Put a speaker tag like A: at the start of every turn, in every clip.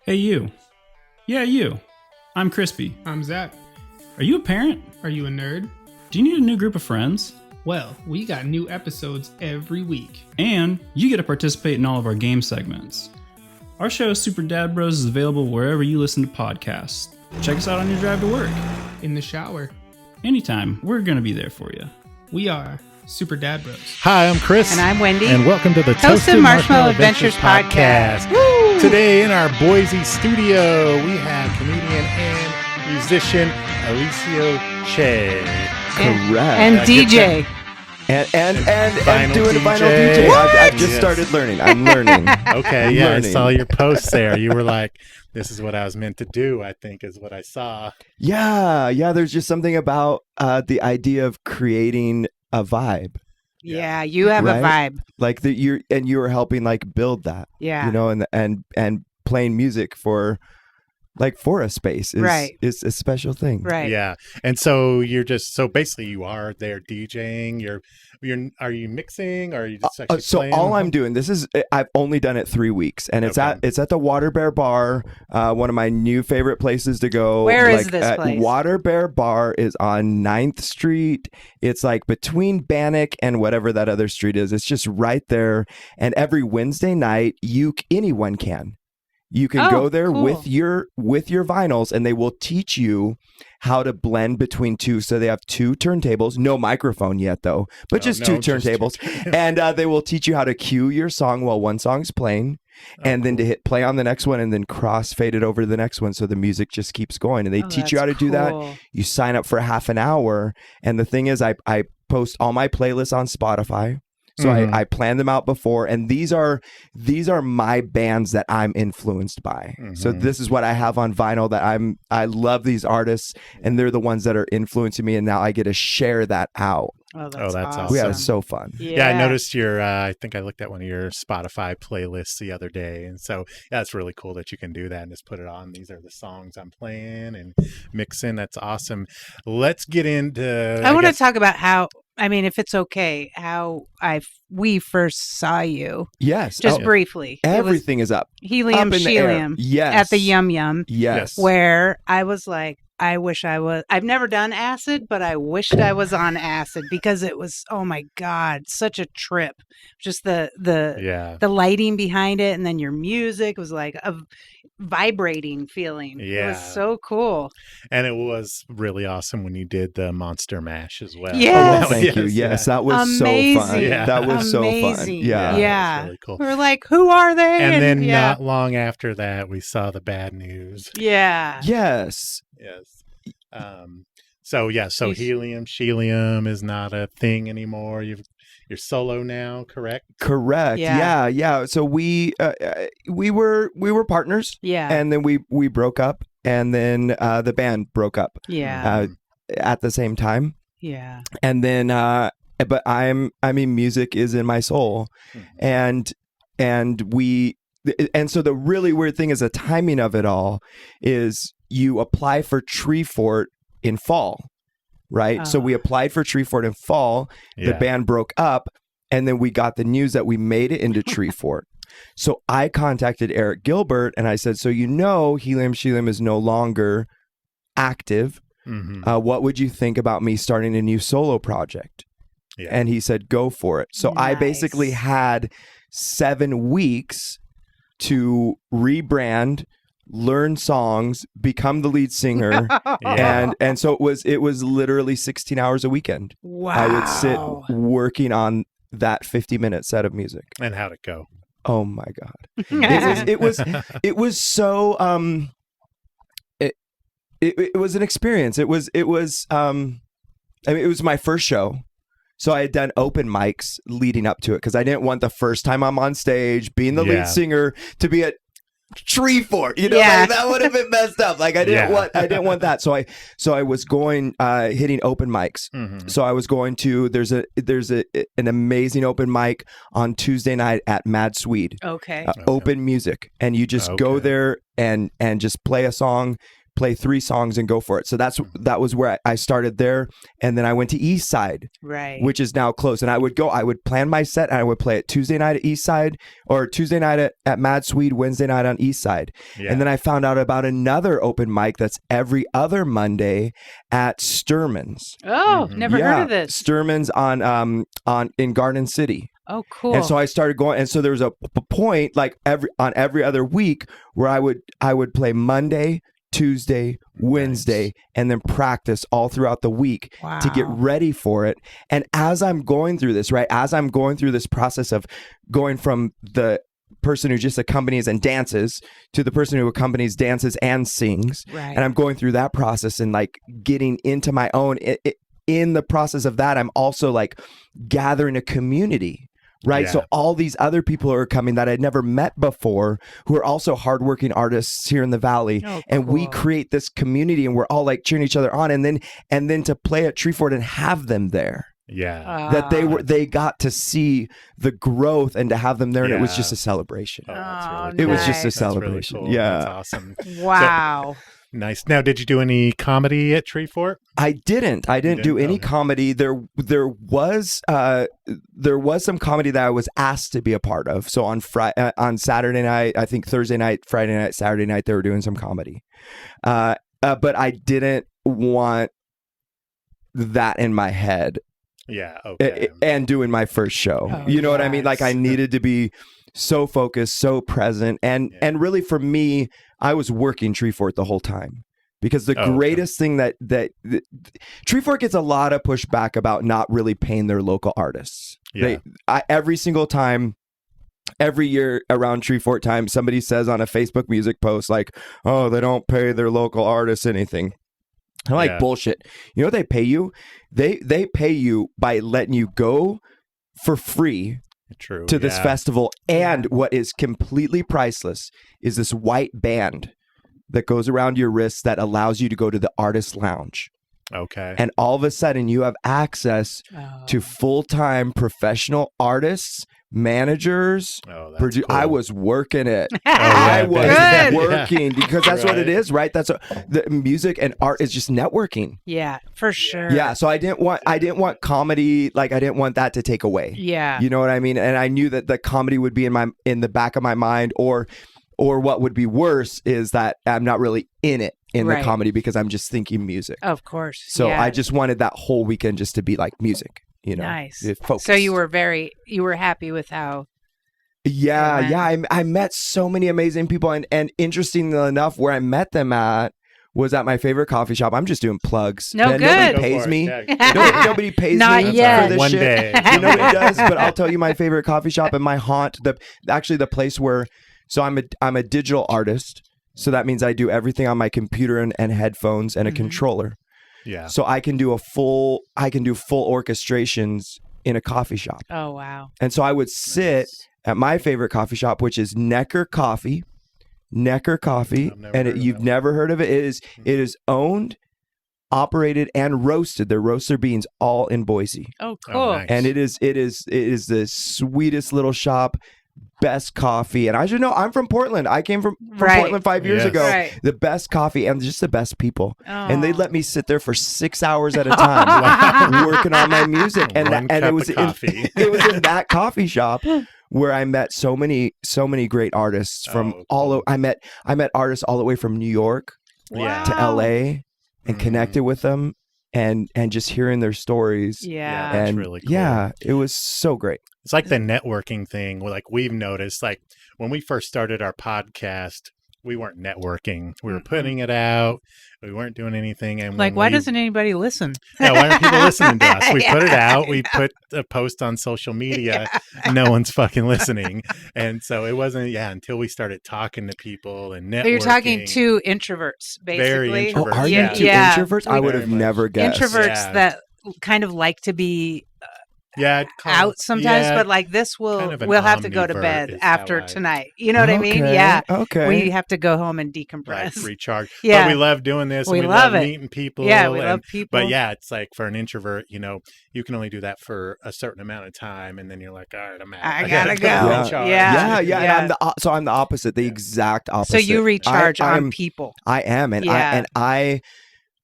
A: Hey, you. Yeah, you. I'm Crispy.
B: I'm Zach.
A: Are you a parent?
B: Are you a nerd?
A: Do you need a new group of friends?
B: Well, we got new episodes every week.
A: And you get to participate in all of our game segments. Our show, Super Dad Bros, is available wherever you listen to podcasts. Check us out on your drive to work.
B: In the shower.
A: Anytime, we're going to be there for you.
B: We are Super Dad Bros.
C: Hi, I'm Chris.
D: And I'm Wendy.
C: And welcome to the
D: Toasted Marshmallow Adventures Podcast.
C: Woo! Today in our Boise studio, we have comedian and musician Eliseo Che.
E: Correct.
D: And DJ.
E: And doing a vinyl
C: DJ.
E: DJ. I've just started learning. I'm learning.
C: Okay, yeah, I saw your post there. You were like, this is what I was meant to do, I think is what I saw.
E: Yeah. There's just something about the idea of creating a vibe.
D: Yeah, you have
E: right?
D: a vibe.
E: Like that you were helping like build that.
D: Yeah.
E: You know, and playing music for a space is a special thing.
D: Right.
C: Yeah. And so so basically you are there DJing, are you mixing, or are you just actually
E: so
C: playing?
E: all I'm doing, I've only done it 3 weeks, and it's at the Water Bear Bar, one of my new favorite places to go.
D: Where is this place?
E: Water Bear Bar is on 9th Street. It's like between Bannock and whatever that other street is. It's just right there. And every Wednesday night, anyone can. You can go there
D: cool.
E: with your vinyls, and they will teach you how to blend between two. So they have 2 turntables, no microphone yet though, but two turntables. And they will teach you how to cue your song while one song's playing, and then to hit play on the next one and then crossfade it over to the next one. So the music just keeps going, and they teach you how to do that. You sign up for half an hour. And the thing is, I post all my playlists on Spotify. So I plan them out before, and these are my bands that I'm influenced by. So this is what I have on vinyl that I love these artists, and they're the ones that are influencing me, and now I get to share that out.
D: Oh, that's
C: awesome.
E: Yeah, it's so fun.
C: Yeah, I noticed your, I think I looked at one of your Spotify playlists the other day. And so, yeah, it's really cool that you can do that and just put it on. These are the songs I'm playing and mixing. That's awesome. Let's get into...
D: I want to talk about how, if it's okay, how we first saw you.
E: Yes.
D: Just briefly.
E: Everything is up.
D: Helium,
E: up in
D: Shelium.
E: Yes.
D: At the Yum Yum.
E: Yes.
D: Where I was like, I've never done acid, but I wished I was on acid because it was, oh my God, such a trip. Just the lighting behind it, and then your music was like a vibrating feeling.
C: Yeah.
D: It was so cool.
C: And it was really awesome when you did the Monster Mash as well.
D: Yes.
E: Thank you. Yes, that was
D: amazing.
E: so fun.
C: Yeah.
E: That was so fun.
D: Amazing.
E: Yeah.
D: Yeah.
C: Really cool.
D: We were like, who are they?
C: And then not long after that, we saw the bad news.
D: Yeah.
E: Yes.
C: Yes. So Helium, Shelium is not a thing anymore. You're solo now, correct?
E: Correct. Yeah. So we were partners.
D: Yeah.
E: And then we broke up, and then the band broke up.
D: Yeah.
E: At the same time.
D: Yeah.
E: And then but music is in my soul. And so the really weird thing is the timing of it all is you apply for Tree Fort in fall, right? So we applied for Tree Fort in fall. The band broke up, and then we got the news that we made it into Tree Fort. So I contacted Eric Gilbert, and I said, Helium Shelium is no longer active. What would you think about me starting a new solo project? Yeah. And he said, go for it. So I basically had 7 weeks to rebrand, learn songs, become the lead singer. And so it was literally 16 hours a weekend.
D: Wow.
E: I would sit working on that 50-minute set of music.
C: And how'd it go?
E: Oh my God. It was so it was an experience. It was it was my first show. So I had done open mics leading up to it because I didn't want the first time I'm on stage being the lead singer to be at Tree Fort. Like, that would have been messed up. Like I didn't want that. So I was going hitting open mics. So I was going to there's an amazing open mic on Tuesday night at Mad Swede.
D: Okay.
E: Open music, and you just go there and just play a song. play 3 songs and go for it. So that was where I started there. And then I went to East Side,
D: right,
E: which is now closed. And I would plan my set and I would play it Tuesday night at East Side, or Tuesday night at Mad Swede, Wednesday night on East Side. Yeah. And then I found out about another open mic that's every other Monday at Sturman's.
D: Oh, never heard of this.
E: Sturman's on in Garden City.
D: Oh, cool.
E: And so I started going, and so there was a point like every other week where I would play Monday, Tuesday, Wednesday, and then practice all throughout the week to get ready for it. And as I'm going through this, process of going from the person who just accompanies and dances to the person who accompanies, dances, and sings, and I'm going through that process and like getting into my own. In the process of that, I'm also like gathering a community. Right. Yeah. So all these other people are coming that I'd never met before, who are also hardworking artists here in the Valley. Oh, and we create this community and we're all like cheering each other on. And then to play at Treefort and have them there.
C: Yeah.
E: That they got to see the growth and to have them there. And it was just a celebration.
C: Oh, that's really
E: cool. It was just a
C: That's
E: celebration.
C: Really cool.
E: Yeah.
C: That's awesome.
D: Wow.
C: So, nice. Now, did you do any comedy at Treefort?
E: I didn't do any comedy. There was some comedy that I was asked to be a part of. So on Saturday night, I think Thursday night, Friday night, Saturday night, they were doing some comedy. But I didn't want that in my head.
C: Yeah. Okay.
E: And doing my first show. Oh, you know what I mean? Like I needed to be so focused, so present. And really for me, I was working Treefort the whole time. Because the greatest thing that Treefort gets a lot of pushback about not really paying their local artists. Yeah. Every single time, every year around Treefort time, somebody says on a Facebook music post like, "Oh, they don't pay their local artists anything." I'm like, bullshit. You know what they pay you? They pay you by letting you go for free to this festival. And what is completely priceless is this white band that goes around your wrist that allows you to go to the artist lounge.
C: Okay.
E: And all of a sudden you have access to full-time professional artists, managers,
C: cool.
E: I was working it. I was working because that's what it is, right? That's the music and art is just networking.
D: Yeah, for sure.
E: Yeah, so I didn't want comedy, like I didn't want that to take away.
D: Yeah.
E: You know what I mean? And I knew that the comedy would be in the back of my mind, or what would be worse is that I'm not really in it in the comedy because I'm just thinking music.
D: Of course.
E: So I just wanted that whole weekend just to be like music, you know.
D: Nice.
E: Focused.
D: So you were happy with how.
E: Yeah. I met so many amazing people, and interestingly enough, where I met them at was at my favorite coffee shop. I'm just doing plugs.
D: Good.
E: Nobody pays me. Nobody pays
D: Not
E: me
D: yet.
E: for this
C: One
E: shit.
C: day.
E: Nobody does, but I'll tell you my favorite coffee shop and my haunt, the place where. So I'm a digital artist. So that means I do everything on my computer and headphones and a controller.
C: Yeah.
E: So I can do full orchestrations in a coffee shop.
D: Oh, wow.
E: And so I would sit at my favorite coffee shop, which is Necker Coffee. You've never heard of it. It is owned, operated, and roasted. They roast their beans all in Boise.
D: Oh, cool.
C: Nice.
E: And it is the sweetest little shop. Best coffee. And I should know, I'm from Portland. I came from Portland 5 years ago. Right. The best coffee and just the best people. Oh. And they let me sit there for 6 hours at a time working on my music. And it was in that coffee shop where I met so many great artists from all over. I met artists all the way from New York to LA and connected with them and just hearing their stories.
D: Yeah.
E: And
C: that's really cool.
E: Yeah, it was so great.
C: It's like the networking thing. Like we've noticed, like when we first started our podcast, we weren't networking. We were putting it out. We weren't doing anything. And
D: like, why doesn't anybody listen?
C: Yeah, why aren't people listening to us? We put it out. We put a post on social media. No one's fucking listening. And so it wasn't, until we started talking to people and networking.
D: But you're talking to introverts, basically.
C: Very introverts.
E: Oh, are you two introverts? I would have never guessed.
D: Introverts that kind of like to be out sometimes, but like this we'll have to go to bed after tonight. You know what I mean? Yeah.
E: Okay.
D: We have to go home and decompress.
C: Right, recharge.
D: Yeah.
C: But we love doing this.
D: We
C: love
D: it.
C: Meeting people.
D: Yeah, we love people.
C: But yeah, it's like for an introvert, you know, you can only do that for a certain amount of time, and then you're like, all right, I'm out.
D: I gotta go.
E: Yeah. And I'm the opposite, the exact opposite.
D: So you recharge on people.
E: I am, and I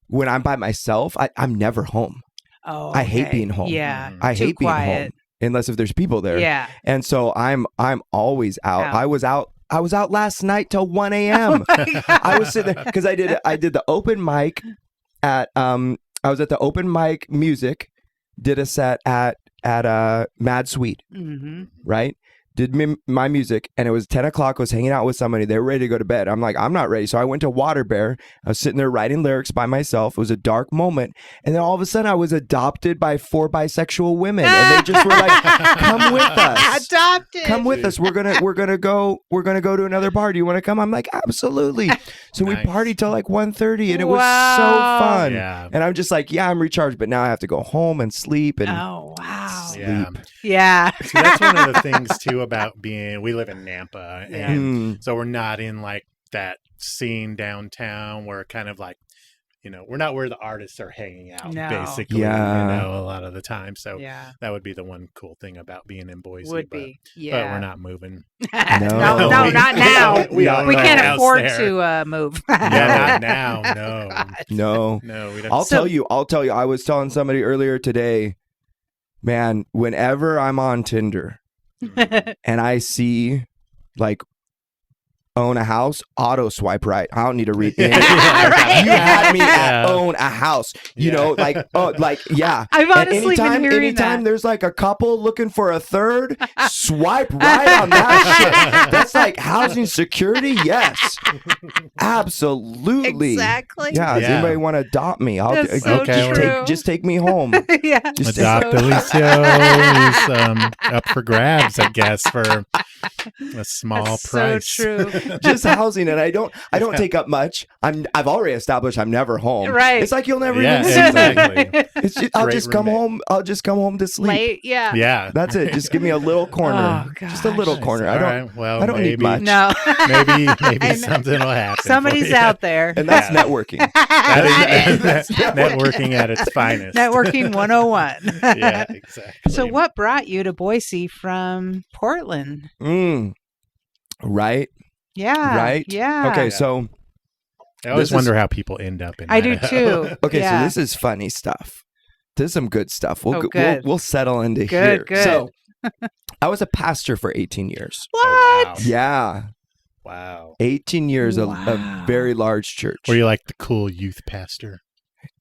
E: when I'm by myself, I'm never home.
D: Oh, okay.
E: I hate being home.
D: Yeah,
E: I hate being home unless if there's people there.
D: Yeah,
E: and so I'm always out. I was out last night till 1 a.m.
D: Oh
E: I was sitting there because I did the open mic at I was at the open mic music, did a set at Mad Swede, right? Did my music, and it was 10 o'clock. I was hanging out with somebody. They were ready to go to bed. I'm like, I'm not ready. So I went to Water Bear. I was sitting there writing lyrics by myself. It was a dark moment. And then all of a sudden I was adopted by 4 bisexual women. And they just were like, come with us.
D: Adopted.
E: Come with us. We're gonna go to another bar. Do you want to come? I'm like, absolutely. So we partied till like 1:30, and it was so fun.
C: Yeah.
E: And I'm just like, yeah, I'm recharged, but now I have to go home and sleep and sleep.
D: Yeah.
C: See, that's one of the things too about we live in Nampa, and so we're not in like that scene downtown where kind of like, you know, we're not where the artists are hanging out, basically, you know, a lot of the time. So that would be the one cool thing about being in Boise.
D: But
C: we're not moving.
D: No, not now. We can't afford to move.
C: Yeah, not now. No.
E: No. I'll tell you. I was telling somebody earlier today, man, whenever I'm on Tinder and I see like own a house, auto swipe right. I don't need to read anything.
D: Right.
E: You had me at own a house. You know, like,
D: I've honestly been hearing
E: anytime there's like a couple looking for a third, swipe right on that shit. That's like housing security. Yes, absolutely.
D: Exactly.
E: Yeah. Does anybody want to adopt me? Just take me home.
C: Just adopt Eliseo. He's up for grabs, I guess, for a small price.
D: So true.
E: Just housing, and I don't take up much. I've already established I'm never home.
D: Right.
E: It's like you'll never even see
C: exactly.
E: me. It's just, I'll just come home. I'll just come home to sleep.
D: Late,
C: yeah.
E: That's it. Just give me a little corner.
D: Oh,
E: just a little corner.
C: All
E: I don't need much.
D: No.
C: maybe something will happen.
D: Somebody's out there.
E: And that's networking.
C: That's networking at its finest.
D: Networking 101.
C: Yeah, exactly.
D: So what brought you to Boise from Portland?
E: Right.
D: Yeah.
E: Right.
D: Yeah.
E: Okay. So
C: I always wonder how people end up in
D: I do too.
E: Okay. So this is funny stuff. This is some good stuff. We'll settle into
D: good.
E: So I was a pastor for 18 years.
D: What?
C: Oh, wow.
E: Yeah.
C: Wow.
E: 18 years, a very large church.
C: Were you like the cool youth pastor?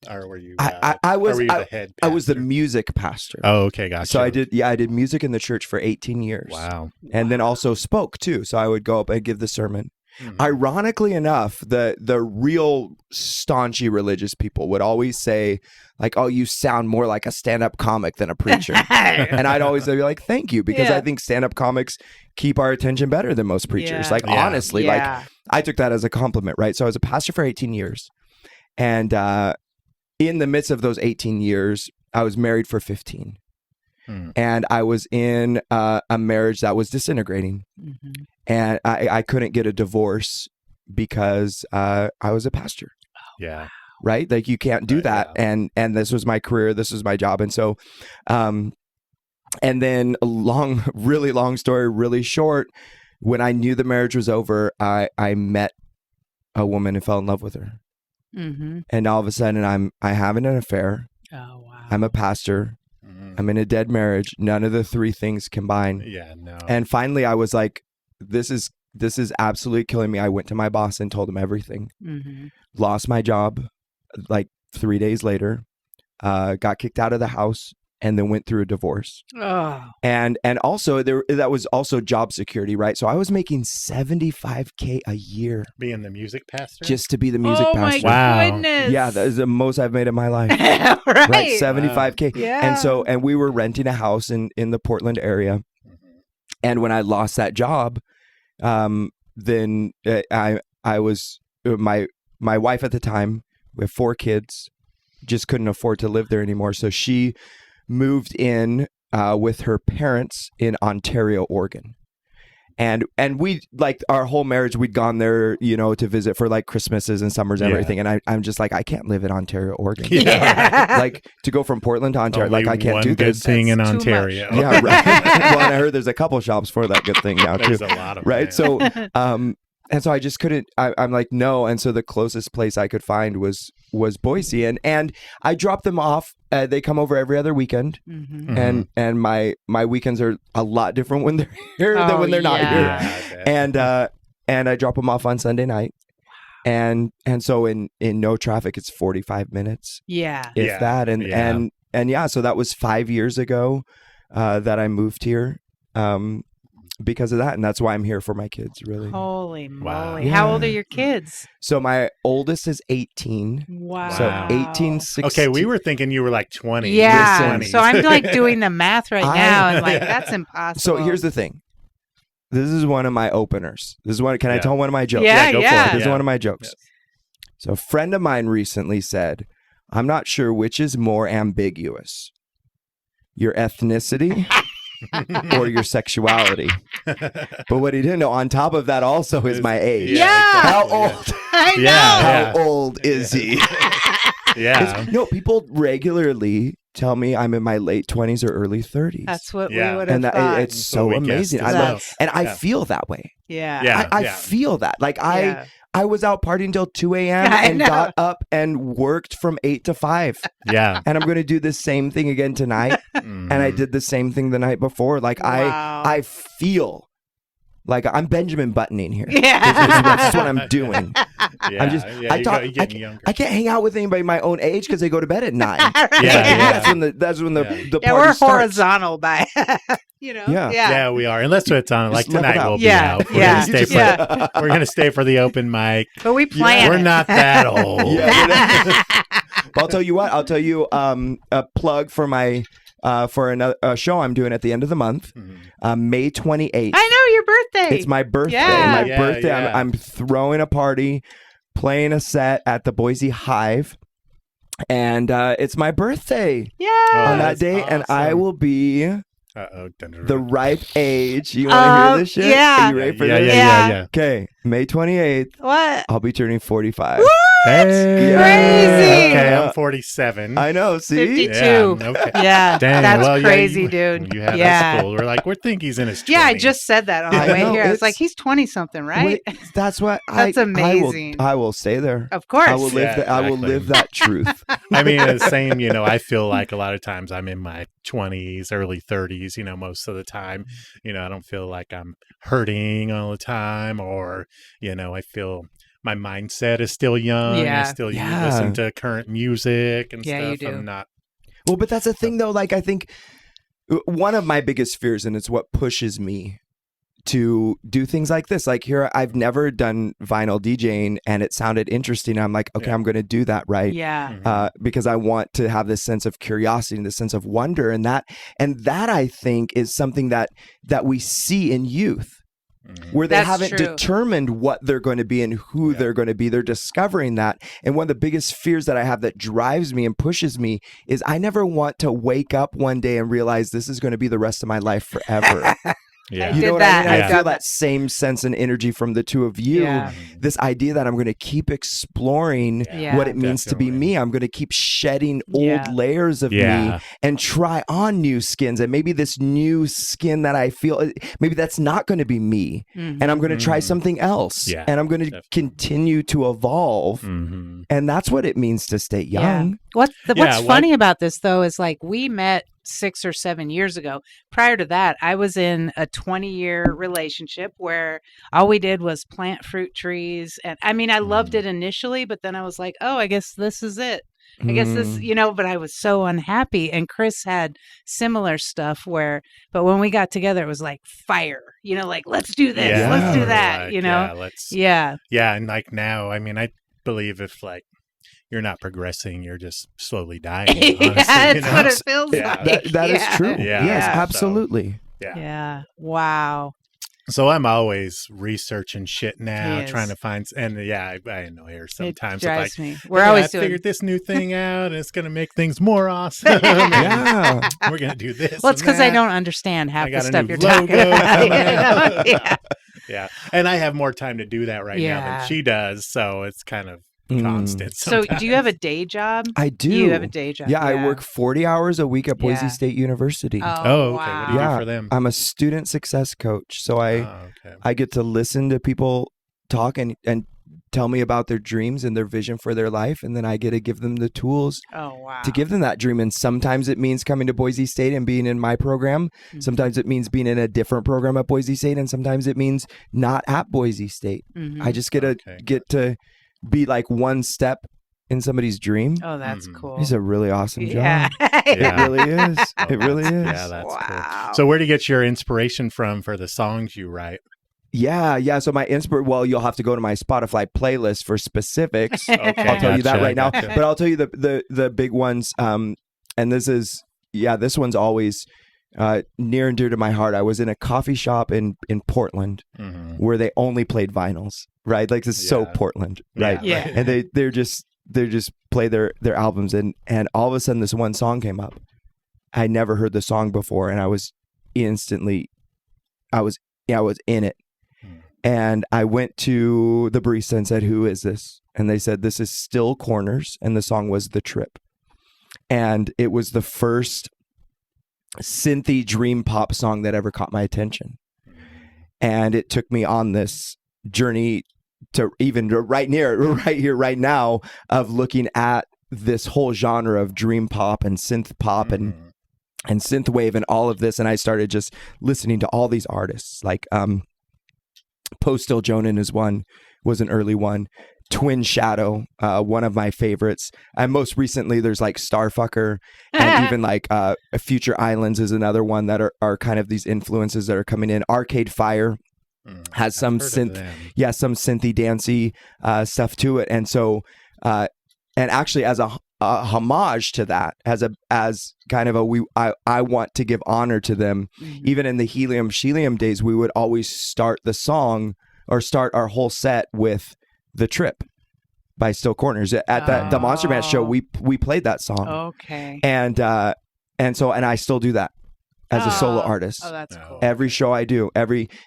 C: Or were you
E: I was
C: the head pastor?
E: I was the music pastor.
C: Oh, okay, gotcha.
E: So I did music in the church for 18 years.
C: Wow.
E: And then also spoke too. So I would go up and give the sermon. Ironically enough, the real staunchy religious people would always say, like, oh, you sound more like a stand-up comic than a preacher. And I'd always be like, thank you, because I think stand-up comics keep our attention better than most preachers. Like, honestly, like I took that as a compliment, right? So I was a pastor for 18 years. And in the midst of those 18 years, I was married for 15. And I was in a marriage that was disintegrating. And I couldn't get a divorce because I was a pastor.
C: Yeah.
E: Right? Like you can't do that. Yeah. And this was my career. This was my job. And so, and then really long story, really short, when I knew the marriage was over, I met a woman and fell in love with her. And all of a sudden I'm having an affair.
D: Oh, wow.
E: I'm a pastor. I'm in a dead marriage. None of the three things combined.
C: Yeah, no.
E: And finally I was like, this is absolutely killing me. I went to my boss and told him everything. Lost my job like 3 days later, got kicked out of the house, and then went through a divorce.
D: Oh.
E: And also that was also job security, right? So I was making $75,000 a year.
C: Being the music pastor?
E: Just to be the music pastor.
D: Oh my goodness.
E: Yeah, that is the most I've made in my life.
D: Right.
E: $75,000.
D: Yeah.
E: And we were renting a house in the Portland area. And when I lost that job, then I was my wife at the time, we have 4 kids, just couldn't afford to live there anymore. So she moved in with her parents in Ontario, Oregon. And we, like, our whole marriage, we'd gone there, to visit for like Christmases and summers and everything. And I'm just like, I can't live in Ontario, Oregon.
D: Yeah.
E: Like, to go from Portland to Ontario,
C: Only
E: like, I can't do
C: one good
E: this.
C: thing in Ontario.
E: Yeah, right. Well, and I heard there's a couple shops for that good thing now, too.
C: There's a lot of
E: right.
C: them.
E: So, and so I just couldn't. I'm like, no. And so the closest place I could find was Boise, and I drop them off. They come over every other weekend, and my weekends are a lot different when they're here than when they're not here. And I drop them off on Sunday night, and so in no traffic, it's 45 minutes.
D: Yeah,
E: if that, and yeah. So that was 5 years ago that I moved here. Because of that, and that's why I'm here for my kids, really.
D: Holy moly.
C: Wow.
E: Yeah.
D: How old are your kids?
E: So my oldest is 18.
D: Wow.
E: So 18, 16.
C: Okay, we were thinking you were like 20.
D: Yeah.
E: Listen.
D: So I'm like doing the math right now, and like, that's impossible.
E: So here's the thing. This is one of my openers. This is one. Can I tell one of my jokes?
D: Yeah,
E: go for it. This is
C: Yeah.
E: one of my jokes.
C: Yes.
E: So a friend of mine recently said, I'm not sure which is more ambiguous, your ethnicity or your sexuality. But what he didn't know, on top of that also is my age.
D: Yeah.
E: How
C: exactly,
E: old?
D: I know.
C: Yeah.
E: How old is he?
C: Yeah.
E: No, people regularly tell me I'm in my late 20s or early 30s.
D: That's what
C: Yeah.
D: we would have
E: and
D: thought.
E: it's
C: That's
E: so
C: what we guessed
E: amazing.
C: as
E: I
C: well.
E: love, and I feel that way.
D: Yeah.
C: Yeah.
E: I feel that. Like
D: Yeah.
E: I was out partying till 2 a.m.
D: I
E: and
D: know.
E: got up and worked from 8 to 5.
C: Yeah.
E: And I'm going to do the same thing again tonight. And I did the same thing the night before. Like
D: Wow.
E: I feel like I'm Benjamin Buttoning here.
D: Yeah.
E: That's what I'm doing.
C: Yeah.
E: I'm just
C: you're getting younger.
E: I can't hang out with anybody my own age because they go to bed at 9.
C: Yeah.
E: That's when the
D: Yeah,
E: party
D: we're
E: starts.
D: horizontal by,
E: Yeah.
C: Yeah, we are. Unless it's on, like
E: Just level
C: tonight,
E: out.
C: we'll be
D: Yeah,
C: out.
D: yeah,
C: We're gonna stay for the open mic.
D: But we plan.
C: We're not that old.
E: Yeah. But I'll tell you what. I'll tell you a plug for my for another show I'm doing at the end of the month, May 28th.
D: I know your birthday.
E: It's my birthday.
D: Yeah.
E: My
C: Yeah,
E: birthday.
C: yeah.
E: I'm throwing a party, playing a set at the Boise Hive, and it's my birthday
D: Yeah.
E: on that
C: that's
E: day, and I
C: awesome.
E: will be
C: Uh-oh.
E: the ripe age. You want to hear this shit?
D: yeah.
E: Are you ready for
C: yeah,
E: this?
C: yeah.
E: Okay, May 28th.
D: What?
E: I'll be turning 45.
D: What?
C: Hey.
D: Crazy.
C: Okay, I'm 47.
E: I know. See.
D: 52.
C: Yeah, okay.
D: Yeah.
C: Dang,
D: That's
C: well,
D: crazy,
C: you,
D: dude.
C: You have
D: Yeah.
C: that school. We're think he's in his 20s.
D: Yeah, I just said that on the
E: I
D: way
E: know,
D: here. I was
E: it's-
D: like, he's 20 something, right?
E: Wait, that's what.
D: That's amazing.
E: I will stay there.
D: Of course.
E: I will live.
C: Yeah,
E: I will
C: exactly.
E: live that truth.
C: I mean, the same, I feel like a lot of times I'm in my 20s, early 30s, most of the time. I don't feel like I'm hurting all the time, or, I feel my mindset is still young.
D: Yeah.
C: I still
E: Yeah.
C: listen to current music and
D: Yeah, you
C: stuff.
D: do.
C: I'm not.
E: Well, but that's the thing, though. Like, I think one of my biggest fears, and it's what pushes me to do things like this. Like here, I've never done vinyl DJing, and it sounded interesting. I'm like, okay,
C: Yeah.
E: I'm going to do that, right?
D: Yeah.
E: Because I want to have this sense of curiosity and this sense of wonder, and that I think is something that we see in youth. Where they
D: That's
E: haven't
D: true.
E: determined what they're going to be and who they're going to be. They're discovering that. And one of the biggest fears that I have that drives me and pushes me is I never want to wake up one day and realize this is going to be the rest of my life forever.
C: Yeah.
E: You
D: did
E: know what
D: that.
E: I mean?
C: Yeah.
E: I feel that same sense and energy from the two of you.
D: Yeah.
E: This idea that I'm going to keep exploring
D: Yeah.
E: what it means to be
C: Definitely.
E: me. I'm going to keep shedding old
D: Yeah.
E: layers of me
C: Yeah.
E: and try on new skins. And maybe this new skin that I feel, maybe that's not going to be me.
D: Mhm.
E: And I'm going to try
C: Mhm.
E: something else.
C: Yeah,
E: And I'm going to
C: definitely.
E: continue to evolve.
C: Mm-hmm.
E: And that's what it means to stay young.
D: What's
C: Yeah,
D: funny about this though is like we met 6 or 7 years ago. Prior to that, I was in a 20-year relationship where all we did was plant fruit trees. And I mean, I loved it initially, but then I was like, oh, I guess this is it. I guess this, but I was so unhappy. And Chris had similar stuff but when we got together, it was like fire, like, let's do this, let's do that,
C: Yeah, Yeah, and like now, I mean, I believe if like you're not progressing, you're just slowly dying. Honestly,
D: yeah, that's what it feels
C: Yeah.
D: like.
E: That is true.
C: Yeah.
E: Yes,
C: Yeah.
E: absolutely.
C: Yeah.
D: Yeah. Wow.
C: So I'm always researching shit now,
D: He is.
C: trying to find, and I annoy her sometimes.
D: It drives
C: like,
D: me. We're always doing.
C: figured this new thing out, and it's going to make things more awesome.
E: Yeah.
C: We're going to do this.
D: Well, it's because I don't understand half the stuff you're talking about.
C: Yeah. And I have more time to do that now than she does, so it's kind of constant.
D: So, do you have a day job?
E: I do.
D: You have a day job.
E: Yeah, I work 40 hours a week at Boise
D: Yeah.
E: State University.
C: Oh, okay.
D: Wow.
C: What do you do for them?
E: I'm a student success coach. So I get to listen to people talk and tell me about their dreams and their vision for their life. And then I get to give them the tools to give them that dream. And sometimes it means coming to Boise State and being in my program. Mm-hmm. Sometimes it means being in a different program at Boise State. And sometimes it means not at Boise State. Mm-hmm. I just get to be like one step in somebody's dream.
D: Oh, that's cool.
E: It's a really awesome job.
C: Yeah.
E: It really is. It really is.
C: Yeah, that's cool. So where do you get your inspiration from for the songs you write?
E: Yeah. So my well, you'll have to go to my Spotify playlist for specifics.
C: Okay,
E: I'll tell you that right now.
C: Gotcha.
E: But I'll tell you the big ones. And this one's always near and dear to my heart. I was in a coffee shop in Portland where they only played vinyls, right? Like, this is so Portland, right?
D: Yeah.
E: And they just play their albums, and all of a sudden this one song came up. I never heard the song before, and I was in it. And I went to the barista and said, "Who is this?" And they said, "This is Still Corners," and the song was "The Trip." And it was the first synthy dream pop song that ever caught my attention. And it took me on this journey to even right here, right now, of looking at this whole genre of dream pop and synth pop and synth wave and all of this. And I started just listening to all these artists, like Postal Jonan was an early one. Twin Shadow, one of my favorites. And most recently, there's like Starfucker, and even like Future Islands is another one that are kind of these influences that are coming in. Arcade Fire has some synthy dancey stuff to it, and so and actually as a homage to that, as kind of I want to give honor to them. Even in the Helium Shelium days, we would always start the song or start our whole set with "The Trip" by Still Corners. At the Monster Mash show, we played that song.
D: Okay.
E: And I still do that as a solo artist.
D: Oh, that's cool.
E: Every show I do,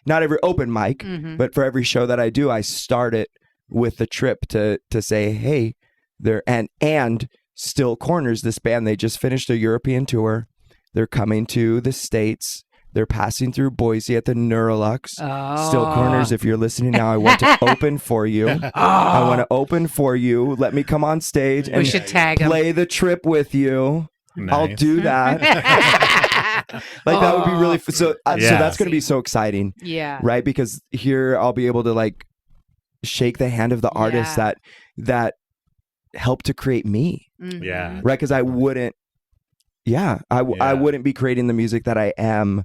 E: not every open mic, but for every show that I do, I start it with "The Trip" to say, hey, there and Still Corners, this band, they just finished a European tour. They're coming to the States. They're passing through Boise at the Neurolux. Still Corners, if you're listening now, I want to open for you. I want to open for you. Let me come on stage and play "The Trip" with you. Nice. I'll do that. That would be really so that's going to be so exciting.
D: Yeah.
E: Right? Because here I'll be able to like shake the hand of the artist that helped to create me.
C: Yeah.
E: Right? Because I wouldn't be creating the music that I am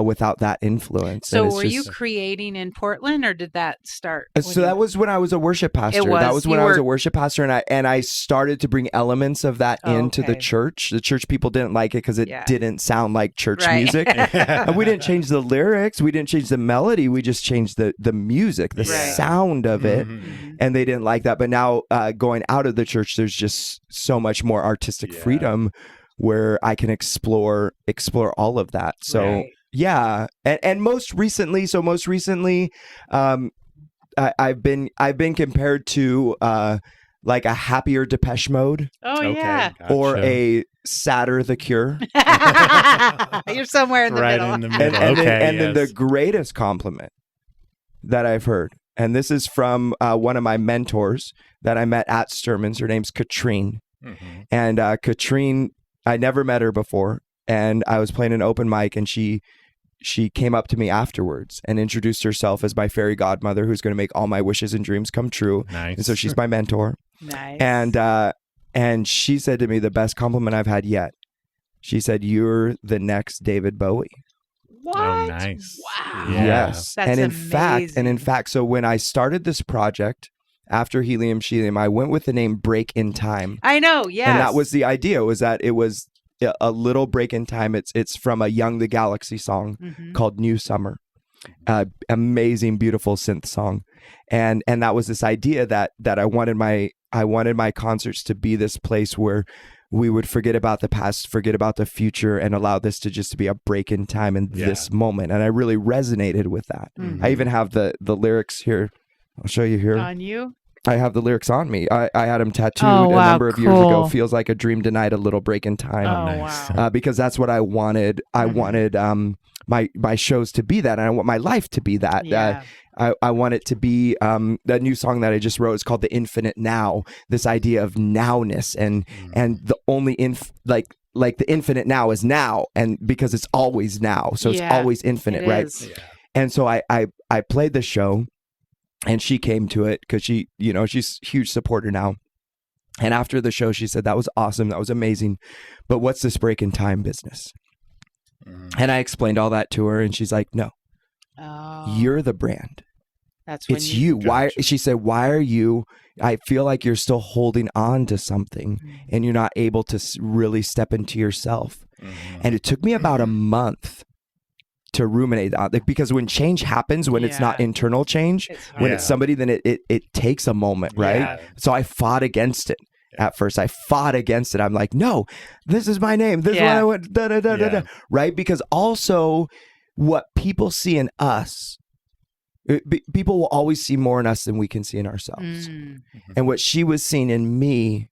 E: without that influence.
D: So were you creating in Portland, or did that start?
E: So that was when I was a worship pastor. That was when I was a worship pastor, and I started to bring elements of that into the church. The church people didn't like it because it didn't sound like church music. And we didn't change the lyrics. We didn't change the melody. We just changed the music, the sound of it. And they didn't like that. But now going out of the church, there's just so much more artistic freedom where I can explore all of that. So yeah, and most recently, I've been compared to like a happier Depeche Mode.
D: Oh yeah,
C: gotcha.
E: Or a sadder The Cure.
D: You're somewhere in the middle.
C: In the middle.
E: And then the greatest compliment that I've heard, and this is from one of my mentors that I met at Sturman's. Her name's Katrine, and Katrine, I never met her before, and I was playing an open mic, and she came up to me afterwards and introduced herself as my fairy godmother, who's going to make all my wishes and dreams come true.
C: Nice.
E: And so she's my mentor.
D: Nice.
E: And she said to me, the best compliment I've had yet. She said, "You're the next David Bowie."
D: What?
C: Oh, nice.
D: Wow.
C: Yeah.
E: Yes.
D: That's
E: and in fact, so when I started this project after Helium Shelium, I went with the name Break in Time.
D: I know. Yes.
E: And that was the idea, was that it was a little break in time. It's from a Young the Galaxy song called New Summer. Amazing, beautiful synth song. And that was this idea that I wanted my concerts to be this place where we would forget about the past, forget about the future, and allow this to just be a break in time in this moment. And I really resonated with that. Mm-hmm. I even have the lyrics here. I'll show you here.
D: On you?
E: I have the lyrics on me. I had them tattooed a number of years ago. Feels like a dream denied, a little break in time.
D: Oh, wow.
E: Because that's what I wanted. I wanted my shows to be that, and I want my life to be that.
D: Yeah.
E: I want it to be the new song that I just wrote is called The Infinite Now. This idea of nowness and the only like the infinite now is now, and because it's always now, so it's always infinite, right?
D: Yeah.
E: And so I played the show, and she came to it because she's a huge supporter now. And after the show, she said, "That was awesome, that was amazing, but what's this break in time business?" And I explained all that to her, and she's like, "No, you're the brand.
D: That's when
E: it's you. Why?" She said, "Why are you? I feel like you're still holding on to something, and you're not able to really step into yourself." And it took me about a month to ruminate on it, because when change happens, when it's not internal change, when it's somebody, then it takes a moment, right? Yeah. So I fought against it. At first, I fought against it. I'm like, no, this is my name. This is what I want, da, right? Because also what people see in us, people will always see more in us than we can see in ourselves. And what she was seeing in me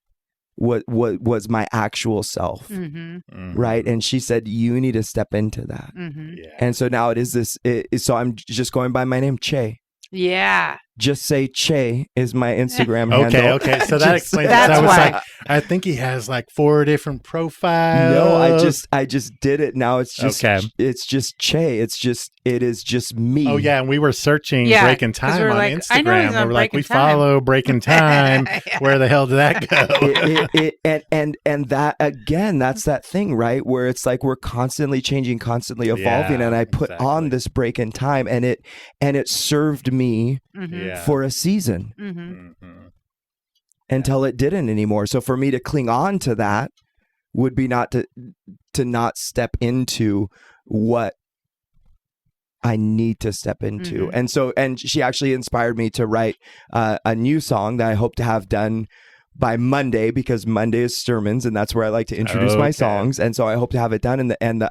E: was my actual self, right? And she said, you need to step into that. And so now it is this. So I'm just going by my name, Che.
D: Yeah.
E: Just say Che is my Instagram handle.
C: Okay. So that explains it.
D: That's why.
C: I think he has like 4 different profiles.
E: No, I just did it. Now it's just it's just Che. It is just me.
C: Oh yeah, and we were searching Breaking Time on Instagram. We were like, we follow Breaking Time. Where the hell did that
E: go? And that again, that's that thing, right? Where it's like we're constantly changing, constantly evolving. And I put on this Break in Time, and it served me for a season until it didn't anymore. So for me to cling on to that would be not to not step into what I need to step into. And she actually inspired me to write a new song that I hope to have done by Monday, because Monday is sermons, and that's where I like to introduce my songs. And so I hope to have it done. And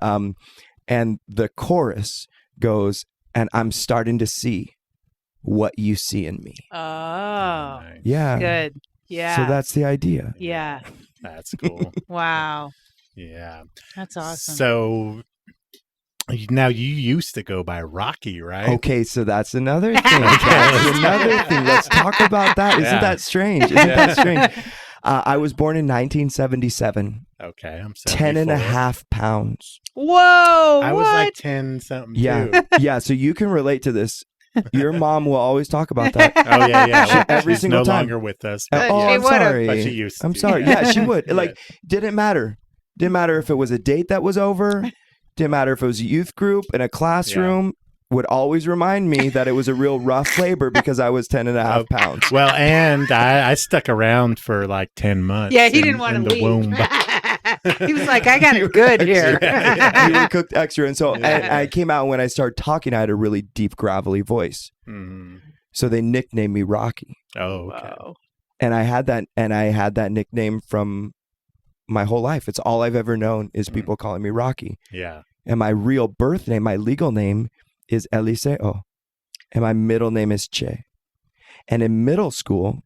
E: the chorus goes, "And I'm starting to see what you see in me."
D: Oh,
E: yeah,
D: good. Yeah.
E: So that's the idea.
D: Yeah.
C: That's cool.
D: Wow.
C: Yeah.
D: That's awesome.
C: So now you used to go by Rocky, right?
E: Okay, so that's another thing. That's another thing. Let's talk about that. Isn't that strange? That strange? I was born in 1977.
C: Okay, I'm
E: 10.5 pounds.
D: Whoa!
C: I was like 10 something.
E: Yeah, yeah. So you can relate to this. Your mom will always talk about that.
C: Oh yeah.
E: Every
C: She's
E: single
C: no
E: time.
C: longer with us.
E: I'm sorry.
C: But she used to.
E: I'm sorry. Yeah, she would. Like, didn't matter. Didn't matter if it was a date that was over. Didn't matter if it was a youth group in a classroom. Would always remind me that it was a real rough labor because I was 10.5 pounds.
C: Well, and I stuck around for like 10 months.
D: Yeah, he didn't want to leave. Womb. He was like, I got it good here.
E: He cooked extra. And so I came out, and when I started talking, I had a really deep, gravelly voice. So they nicknamed me Rocky.
C: Oh, okay.
D: Wow.
E: And I had that nickname from my whole life. It's all I've ever known is people calling me Rocky.
C: Yeah.
E: And my real birth name, my legal name, is Eliseo, and my middle name is Che. And in middle school,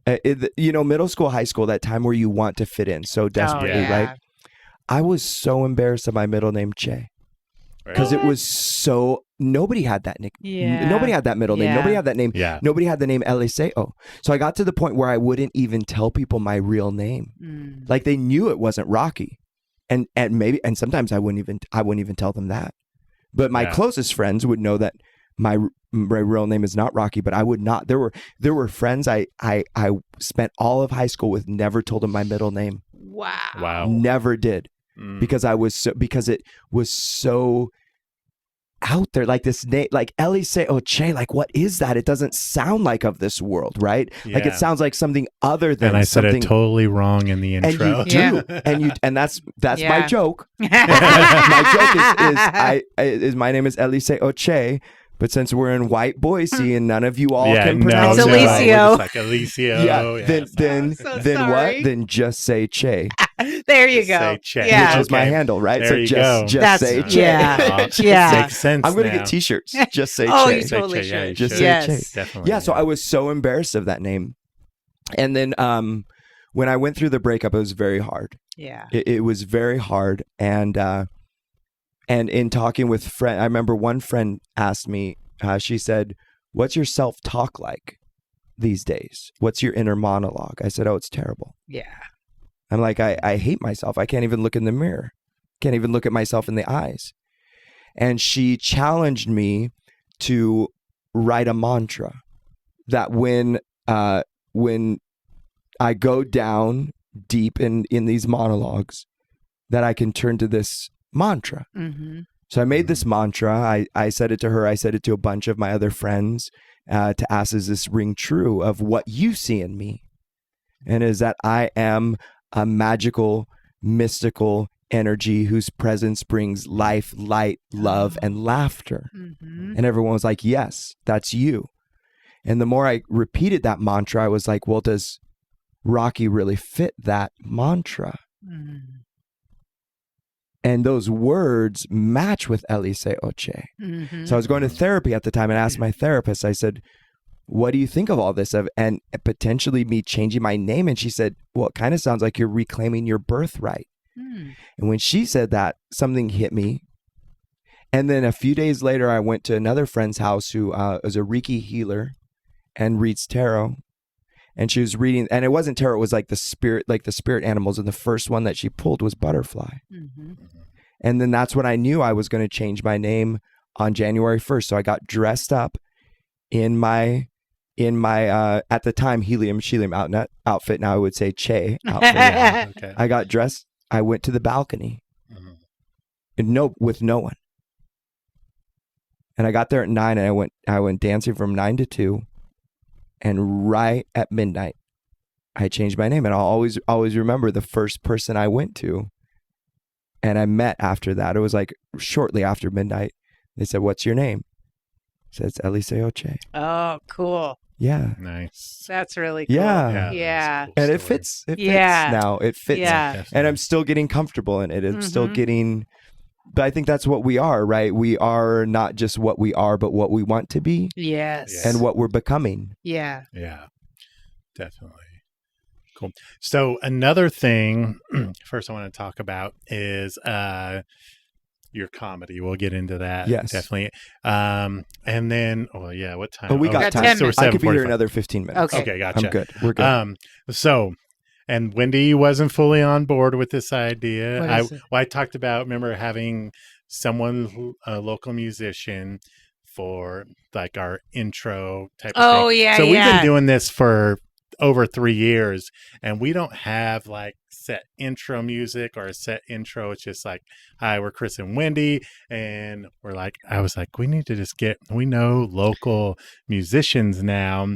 E: middle school, high school, that time where you want to fit in so desperately, right? I was so embarrassed of my middle name, Che, because it was so, nobody had that nickname. Nobody had that middle name. Nobody had that name. Nobody had the name Eliseo. So I got to the point where I wouldn't even tell people my real name. Like, they knew it wasn't Rocky, and sometimes I wouldn't even tell them that. But my closest friends would know that my real name is not Rocky, but I would not. There were friends I spent all of high school with, never told them my middle name.
D: Wow.
E: Never did. Because it was so out there, like this name, like Eliseo Che, like, what is that? It doesn't sound like of this world, right? Like, it sounds like something other than.
C: And I said it totally wrong in the intro.
E: And you do, and that's my joke. My joke is my name is Eliseo Che, But since we're in white Boise and none of you all can
D: It's
E: pronounce
D: Eliseo.
C: We're just like Eliseo.
E: Yeah, then
D: so
E: then what?
D: sorry.
E: Then just say Che,
D: There you
C: Just
D: go.
C: say Che.
D: Yeah.
E: which is my handle, right?
C: There
E: so
C: you
E: just
C: go.
E: just
D: That's-
E: say Che.
D: yeah.
C: It
D: Yeah.
C: makes sense.
E: I'm gonna
C: now.
E: get T-shirts. Just say
D: Oh,
E: Che.
D: you
C: Say
D: totally
C: Che, yeah, you
D: should.
E: Just
C: should.
E: say
D: Yes.
E: Che.
C: Definitely.
E: Yeah, so I was so embarrassed of that name. And then when I went through the breakup, it was very hard.
D: Yeah.
E: It was very hard. And in talking with friend, I remember one friend asked me, she said, "What's your self-talk like these days? What's your inner monologue?" I said, "Oh, it's terrible."
D: Yeah.
E: I'm like, I hate myself. I can't even look in the mirror. Can't even look at myself in the eyes. And she challenged me to write a mantra that when I go down deep in these monologues, that I can turn to this mantra.
D: Mm-hmm.
E: So I made this mantra. I said it to her. I said it to a bunch of my other friends to ask, does this ring true of what you see in me? And is that I am a magical, mystical energy whose presence brings life, light, love, and laughter.
D: Mm-hmm.
E: And everyone was like, yes, that's you. And the more I repeated that mantra, I was like, well, does Rocky really fit that mantra?
D: Mm-hmm.
E: And those words match with Eliseo Che.
D: Mm-hmm.
E: So I was going to therapy at the time and asked my therapist, I said, what do you think of all this? And potentially me changing my name. And she said, well, it kind of sounds like you're reclaiming your birthright.
D: Mm.
E: And when she said that, something hit me. And then a few days later, I went to another friend's house who is a Reiki healer and reads tarot. And she was reading, and it wasn't tarot, it was like the spirit animals. And the first one that she pulled was butterfly.
D: Mm-hmm.
E: And then that's when I knew I was going to change my name on January 1st. So I got dressed up in my at the time helium outfit. Now I would say Che outfit.
C: Yeah, okay.
E: I got dressed. I went to the balcony, and with no one. And I got there at 9, and I went dancing from 9 to 2, and right at midnight, I changed my name. And I'll always remember the first person I went to, and I met after that. It was like shortly after midnight. They said, "What's your name?" I said, "It's Eliseo Che."
D: Oh, cool.
E: Yeah.
C: Nice.
D: That's really cool.
E: Yeah.
D: Yeah.
C: That's a cool
E: And it
C: story.
E: fits. It fits
D: Yeah.
E: now. It fits.
D: Yeah.
C: Definitely.
E: And I'm still getting comfortable in it. I'm still
D: Mhm.
E: getting, but I think that's what we are, right? We are not just what we are, but what we want to be
D: Yes.
C: Yeah.
E: and what we're becoming.
D: Yeah.
C: Yeah, definitely. Cool. So another thing, first I want to talk about is your comedy. We'll get into that.
E: Yes.
C: Definitely. And then, what time?
E: But we got
D: got
E: time.
D: 10 minutes.
E: I could be here
C: 7:45.
E: another 15 minutes.
D: Okay.
C: Okay, gotcha.
E: I'm good. We're good.
C: So, and Wendy wasn't fully on board with this idea.
D: What is it?
C: I talked about, remember having someone, a local musician, for like our intro type of
D: Oh,
C: thing.
D: yeah,
C: So we've
D: yeah.
C: been doing this for over 3 years, and we don't have like set intro music or a set intro. It's just like, hi, we're Chris and Wendy, and I was like, we need to just we know local musicians now.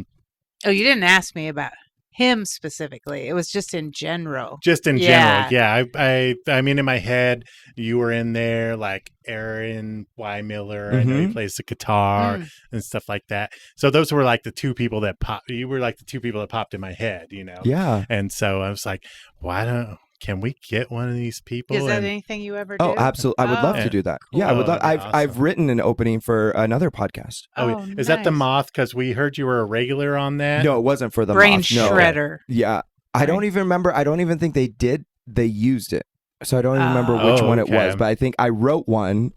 D: Oh, you didn't ask me about him specifically. It was just in general.
C: Just in
D: Yeah.
C: general, yeah. I mean, in my head, you were in there, like Aaron Y. Miller. I know he
E: Mhm.
C: plays the guitar
D: Mm.
C: and stuff like that. So those were like the two people that popped. You were like the two people that popped in my head, you know.
E: Yeah.
C: And so I was like, can we get one of these people?
D: Is that
C: And-
D: anything you ever do?
E: Oh, absolutely. I would love
C: Oh.
E: to do that.
D: Cool.
E: Yeah, I would
C: Oh,
E: love.
C: that'd
E: I've
C: be
E: I've
C: awesome.
E: written an opening for another podcast.
C: Oh, is that the
D: nice.
C: Moth? Because we heard you were a regular on that.
E: No, it wasn't for the
D: Brain
E: Moth. No.
D: shredder.
E: Yeah. I don't even remember. I don't even think they used it. So I don't even remember which one it
C: okay.
E: was, but I think I wrote one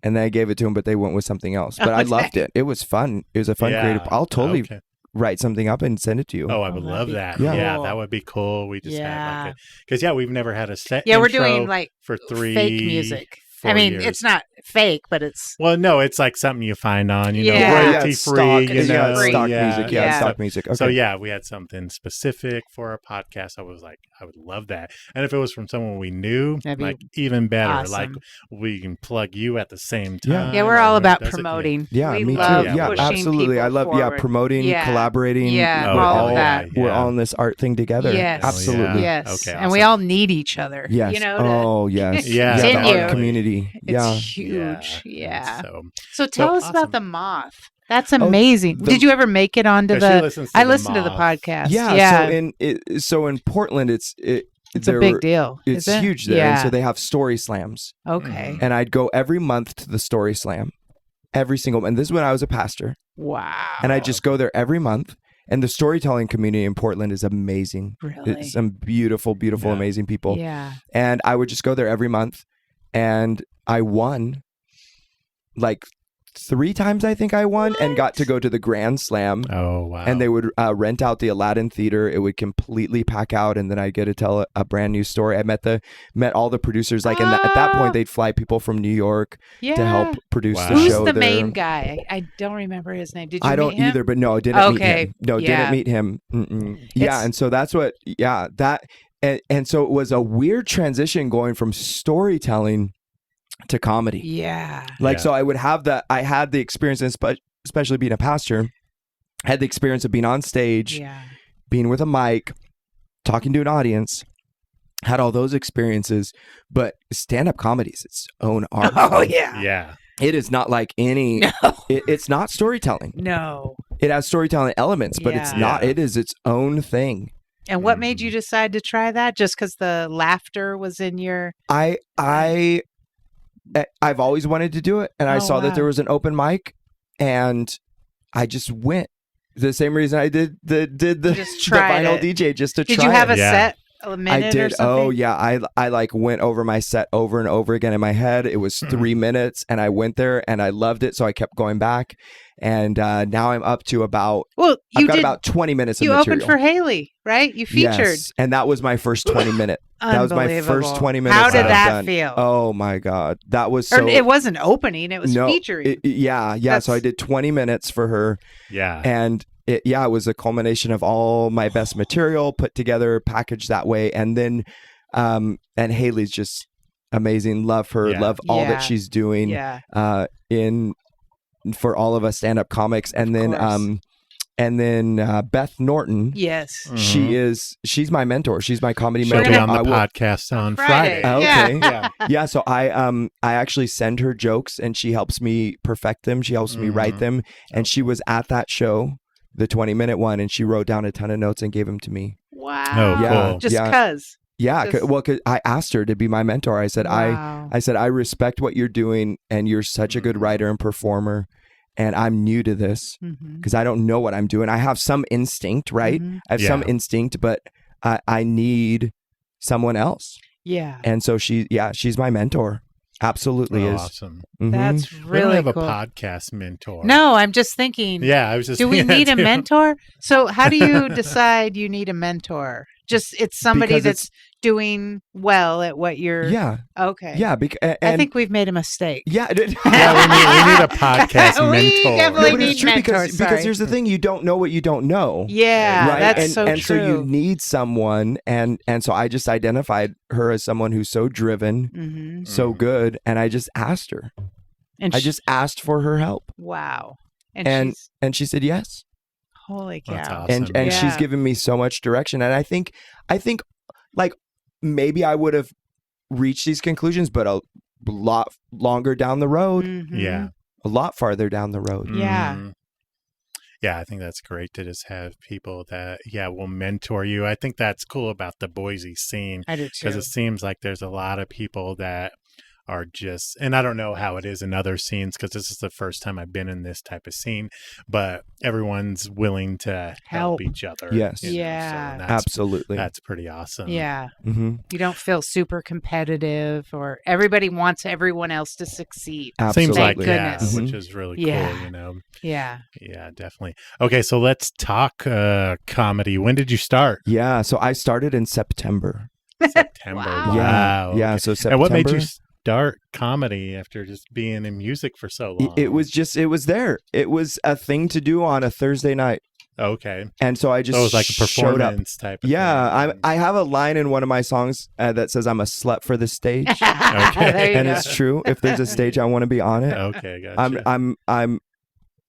E: and then I gave it to him, but they went with something else. But I
D: Okay.
E: loved it. It was fun. It was a fun
C: Yeah.
E: creative. I'll totally
C: Okay.
E: write something up and send it to you.
C: Oh, I would
D: that'd
C: love
D: be
C: that.
E: cool.
C: Yeah, that would be cool. We just had because we've never had a set.
D: Yeah, we're
C: intro
D: doing like
C: for
D: fake music.
C: 4
D: I mean,
C: years.
D: it's not fake, but it's
C: Well, no, it's like something you find on,
D: Yeah.
C: royalty
E: it's
C: free,
E: stock,
C: you
E: yeah,
C: know,
E: it's stock music. Yeah,
D: Yeah.
E: stock music. Okay.
C: So yeah, we had something specific for our podcast. I was like, I would love that. And if it was from someone we knew,
D: That'd be
C: like even better.
D: awesome.
C: Like we can plug you at the same
E: Yeah.
C: time.
D: yeah, we're
C: or
D: all about
C: does it-
D: promoting.
E: Yeah,
D: we
E: me too.
D: love
C: Yeah,
D: pushing
E: absolutely. I
D: people
E: love
D: forward.
E: promoting,
D: Yeah.
E: collaborating.
D: Yeah,
C: Oh,
D: all
C: yeah,
D: of that.
E: We're
C: yeah.
E: all in this art thing together.
D: Yes.
E: Absolutely.
C: Yeah.
D: Yes,
C: Okay,
D: and we
C: awesome.
D: all need each other.
E: Yes.
D: You know.
E: Oh, yes.
C: Yeah.
E: The
D: Continue.
E: art community community.
D: It's huge. Yeah. So tell us
C: awesome.
D: about the Moth. That's amazing. Did you ever make it onto the? I listened to the podcast.
E: Yeah. So in Portland, it's
D: a big deal.
E: It's huge there. And so they have story slams.
D: Okay.
E: And I'd go every month to the story slam, every single. And this is when I was a pastor.
D: Wow.
E: And I just go there every month. And the storytelling community in Portland is amazing.
D: Really?
E: It's some beautiful, beautiful, amazing people.
D: Yeah.
E: And I would just go there every month. And I won like 3 times, I think I won, and got to go to the Grand Slam.
C: Oh, wow.
E: And they would rent out the Aladdin Theater. It would completely pack out, and then I'd get to tell a brand new story. I met all the producers. Like, at that point, they'd fly people from New York to help produce the
D: Who's
E: show.
D: Who's the
E: there.
D: main guy? I don't remember his name. Did you
E: I don't
D: meet him?
E: either, but no, didn't meet him. No, didn't meet him. Yeah, and so that's what, and so it was a weird transition going from storytelling to comedy.
D: Yeah.
E: So I would have that. I had the experience, especially being a pastor, I had the experience of being on stage, being with a mic, talking to an audience, had all those experiences, but stand-up comedy is its own art.
D: Oh, yeah.
C: Yeah.
E: It is not like any, it's not storytelling.
D: No.
E: It has storytelling elements, but it's not, it is its own thing.
D: And what made you decide to try that? Just because the laughter was in your...
E: I've always wanted to do it, and I saw that there was an open mic, and I just went. The same reason I did the vinyl DJ, just to try.
D: Did you have
E: it.
D: A set? A minute
E: I did.
D: Or something?
E: Oh yeah, I like went over my set over and over again in my head. It was 3 minutes, and I went there, and I loved it, so I kept going back. And now I'm up to about I've got about 20 minutes of material.
D: You opened for Haley, right? You featured.
E: Yes, and that was my first 20 minute. That was my first 20 minutes.
D: How did that
E: done.
D: feel?
E: Oh my God. That was so...
D: It wasn't opening, it was featuring.
E: So I did 20 minutes for her.
C: Yeah.
E: And it was a culmination of all my best material put together, packaged that way. And then, and Haley's just amazing. Love her. Yeah. Love all that she's doing for all of us stand-up comics. And then Beth Norton.
D: Yes.
E: She's my mentor. She's my comedy mentor.
C: She'll be on the podcast on Friday.
E: Okay. Yeah. So I actually send her jokes, and she helps me perfect them. She helps me write them. And she was at that show, the 20-minute one, and she wrote down a ton of notes and gave them to me.
D: Wow.
C: Oh, cool.
D: Just because.
E: Yeah, cause I asked her to be my mentor. I said, I said, I respect what you're doing, and you're such a good writer and performer, and I'm new to this because I don't know what I'm doing. I have some instinct, right? I have some instinct, but I need someone else.
D: Yeah.
E: And so she's my mentor. Absolutely is.
C: Awesome.
D: That's really
C: we don't have
D: cool.
C: a podcast mentor.
D: No, I'm just thinking.
C: Yeah, I was just.
D: Do we need a mentor? So how do you decide you need a mentor? Just it's somebody that's doing well at what you're.
E: Yeah.
D: Okay.
E: Yeah.
D: I think we've made a mistake.
E: Yeah.
C: We need a podcast mentor.
D: We definitely need mentors.
E: Because here's the thing: you don't know what you don't know.
D: Yeah,
E: right?
D: that's so true.
E: And so you need someone, and so I just identified her as someone who's so driven, so good, and I just asked her. And I just asked for her help.
D: Wow.
E: And she said yes.
D: Holy cow.
C: That's awesome.
E: And she's given me so much direction. And I think like maybe I would have reached these conclusions, but a lot longer down the road.
C: Yeah.
E: A lot farther down the road.
D: Yeah.
C: Yeah, I think that's great to just have people that, will mentor you. I think that's cool about the Boise scene.
D: I do too.
C: Because it seems like there's a lot of people that are just, and I don't know how it is in other scenes because this is the first time I've been in this type of scene, but everyone's willing to help each other.
E: Yes.
D: Yeah.
C: So
E: absolutely.
C: That's pretty awesome.
D: Yeah. You don't feel super competitive or everybody wants everyone else to succeed.
E: Absolutely.
C: Seems like,
D: goodness.
C: which is really cool, you know?
D: Yeah.
C: Yeah, definitely. Okay, so let's talk comedy. When did you start?
E: Yeah, so I started in September.
C: September. Wow.
E: Yeah, so September.
C: And what made you start comedy after just being in music for so long?
E: It was there. It was a thing to do on a Thursday night.
C: Okay.
E: And so I just
C: it was like a performance type of thing.
E: I have a line in one of my songs that says I'm a slut for the stage.
C: Okay.
E: And it's true. If there's a stage, I want to be on it.
C: Okay, gotcha.